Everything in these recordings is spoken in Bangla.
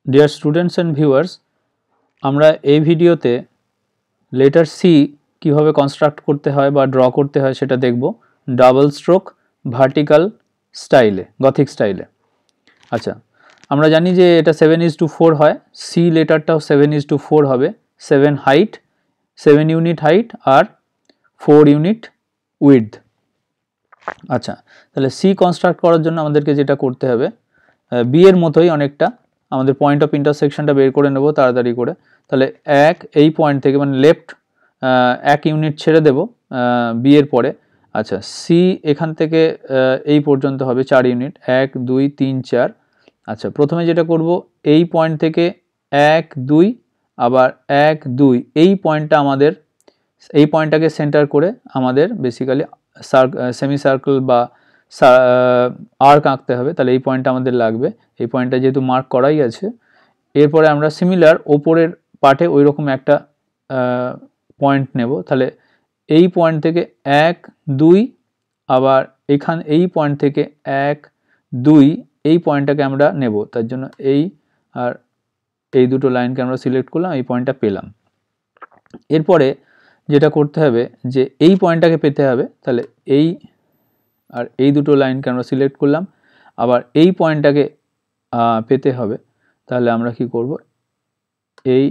ডিয়ার স্টুডেন্টস অ্যান্ড ভিউয়ার্স, আমরা এই ভিডিওতে লেটার সি কীভাবে কনস্ট্রাক্ট করতে হয় বা ড্র করতে হয় সেটা দেখব ডাবল স্ট্রোক ভার্টিক্যাল স্টাইলে, গথিক স্টাইলে। আচ্ছা, আমরা জানি যে এটা 7:4 হয়, সি লেটারটাও 7:4 হবে, 7 হাইট, 7 ইউনিট হাইট আর 4 ইউনিট উইডথ। আচ্ছা, তাহলে সি কনস্ট্রাক্ট করার জন্য আমাদেরকে যেটা করতে হবে, বি এর মতোই অনেকটা আমাদের পয়েন্ট অফ ইন্টারসেকশনটা বের করে নেব তাড়াতাড়ি করে। তাহলে এই পয়েন্ট থেকে মানে লেফট 1 ইউনিট ছেড়ে দেব বি এর পরে। আচ্ছা, সি এখান থেকে এই পর্যন্ত হবে 4 ইউনিট, 1 2 3 4। আচ্ছা, প্রথমে যেটা করব, এই পয়েন্ট থেকে 1 2 আবার 1 2 এই পয়েন্টটা আমাদের, এই পয়েন্টটাকে সেন্টার করে আমাদের বেসিক্যালি সেমি সার্কেল বা আর্ক আঁকতে হবে। তাহলে এই পয়েন্টটা আমাদের লাগবে, এই পয়েন্টটা যেহেতু মার্ক করাই আছে। এরপরে আমরা সিমিলার ওপরের পার্টে ওই রকম একটা পয়েন্ট নেব। তাহলে এই পয়েন্ট থেকে 1 2 আবার এই পয়েন্ট থেকে 1 2 এই পয়েন্টটাকে আমরা নেব। তার জন্য এই আর এই দুটো লাইনকে আমরা সিলেক্ট করলাম, এই পয়েন্টটা পেলাম। এরপরে যেটা করতে হবে যে এই পয়েন্টটাকে পেতে হবে। তাহলে এই আর এই দুটো লাইনকে আমরা সিলেক্ট করলাম, আবার এই পয়েন্টটাকে পেতে হবে। তাহলে আমরা কি করব, এই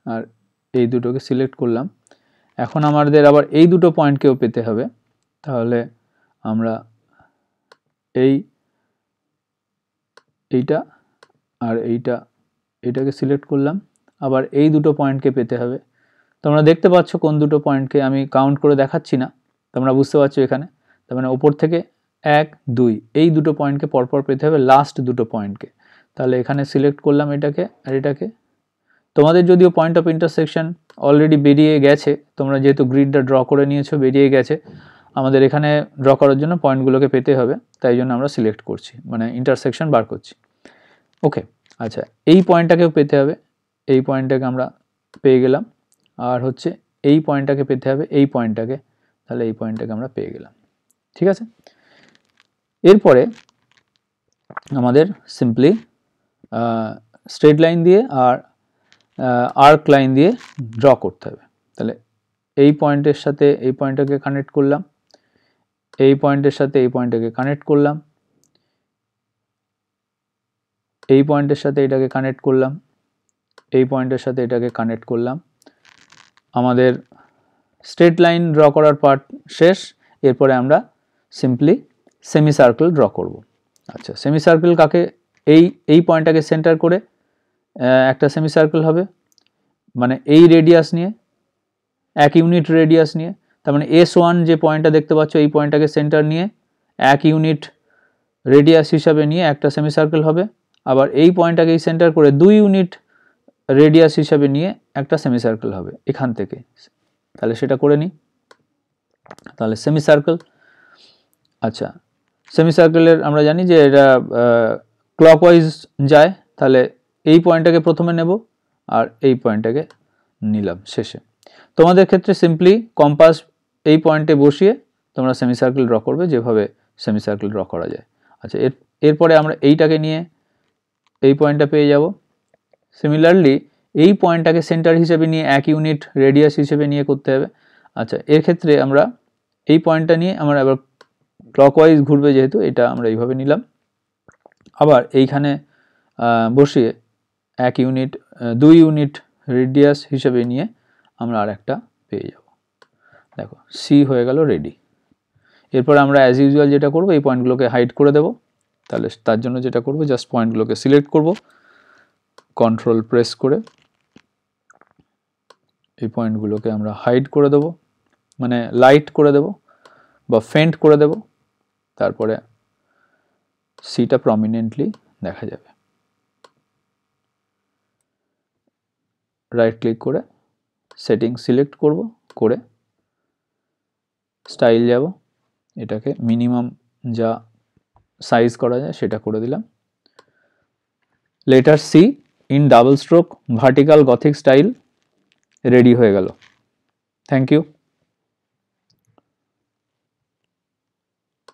আর এই দুটোকে সিলেক্ট করলাম। এখন আমাদের আবার এই দুটো পয়েন্টকেও পেতে হবে। তাহলে আমরা এইটা আর এইটাকে সিলেক্ট করলাম, আবার এই দুটো পয়েন্টকে পেতে হবে। তোমরা দেখতে পাচ্ছ কোন দুটো পয়েন্টকে, আমি কাউন্ট করে দেখাচ্ছি না, তোমরা বুঝতে পারছো এখানে। তার মানে ওপর থেকে 1 2 এই দুটো পয়েন্টকে পরপর পেতে হবে, লাস্ট দুটো পয়েন্টকে। তাহলে এখানে সিলেক্ট করলাম এটাকে আর এটাকে। তোমাদের যদিও পয়েন্ট অফ ইন্টারসেকশন অলরেডি বেরিয়ে গেছে, তোমরা যেহেতু গ্রিডটা ড্র করে নিয়েছো, বেরিয়ে গেছে। আমাদের এখানে ড্র করার জন্য পয়েন্টগুলোকে পেতে হবে, তাই জন্য আমরা সিলেক্ট করছি, মানে ইন্টারসেকশন বার করছি। ওকে, আচ্ছা, এই পয়েন্টটাকেও পেতে হবে, এই পয়েন্টটাকে আমরা পেয়ে গেলাম। আর হচ্ছে এই পয়েন্টটাকে পেতে হবে, এই পয়েন্টটাকে, তাহলে এই পয়েন্টটাকে আমরা পেয়ে গেলাম। ঠিক আছে, এরপরে আমাদের সিম্পলি স্ট্রেট লাইন দিয়ে আর আর্ক লাইন দিয়ে ড্র করতে হবে। তাহলে এই পয়েন্টের সাথে এই পয়েন্টটাকে কানেক্ট করলাম, এই পয়েন্টের সাথে এই পয়েন্টটাকে কানেক্ট করলাম, এই পয়েন্টের সাথে এটাকে কানেক্ট করলাম, এই পয়েন্টের সাথে এটাকে কানেক্ট করলাম। আমাদের স্ট্রেট লাইন ড্র করার পার্ট শেষ। এরপরে আমরা সিম্পলি সেমি সার্কেল ড্র করব। আচ্ছা, সেমি সার্কেল কাকে, এই পয়েন্টটাকে সেন্টার করে একটা সেমি সার্কেল হবে, মানে এই রেডিয়াস নিয়ে, 1 ইউনিট রেডিয়াস নিয়ে। তার মানে S1 যে পয়েন্টটা দেখতে পাচ্ছ, এই পয়েন্টটাকে সেন্টার নিয়ে 1 ইউনিট রেডিয়াস হিসাবে নিয়ে একটা সেমি সার্কেল হবে। আবার এই পয়েন্টটাকে সেন্টার করে 2 ইউনিট রেডিয়াস হিসাবে নিয়ে একটা সেমি সার্কেল হবে এখান থেকে। তাহলে সেটা করে নিই। তাহলে সেমি সার্কেল, আচ্ছা, সেমি সার্কেলের আমরা জানি যে এটা ক্লকওয়াইজ যায়। তাহলে এই পয়েন্টটাকে প্রথমে নেব আর এই পয়েন্টটাকে নিলাম শেষে। তোমাদের ক্ষেত্রে সিম্পলি কম্পাস এই পয়েন্টে বসিয়ে তোমরা সেমি সার্কেল ড্র করবে, যেভাবে সেমি সার্কেল ড্র করা যায়। আচ্ছা, এরপরে আমরা এইটাকে নিয়ে এই পয়েন্টটা পেয়ে যাব। সিমিলারলি এই পয়েন্টটাকে সেন্টার হিসেবে নিয়ে 1 ইউনিট রেডিয়াস হিসেবে নিয়ে করতে হবে। আচ্ছা, এর ক্ষেত্রে আমরা এই পয়েন্টটা নিয়ে আমরা আবার ক্লকওয়াইজ ঘুরবে, যেহেতু এটা আমরা এইভাবে নিলাম। আবার এইখানে বসিয়ে 1 ইউনিট 2 ইউনিট রেডিয়াস হিসেবে নিয়ে আমরা আর একটা পেয়ে যাব। দেখো, সি হয়ে গেল রেডি। এরপর আমরা অ্যাজ ইউজুয়াল যেটা করব, এই পয়েন্টগুলোকে হাইড করে দেব। তাহলে তার জন্য যেটা করব, জাস্ট পয়েন্টগুলোকে সিলেক্ট করব, কন্ট্রোল প্রেস করে এই পয়েন্টগুলোকে আমরা হাইড করে দেব, মানে লাইট করে দেব বা ফেন্ট করে দেব। তারপরে সিটা প্রমিনেন্টলি দেখা যাবে। রাইট ক্লিক করে সেটিং সিলেক্ট করব, করে স্টাইল যাব, এটাকে মিনিমাম যা সাইজ করা যায় সেটা করে দিলাম। Letter C in double stroke vertical Gothic style ready হয়ে গেল। Thank you.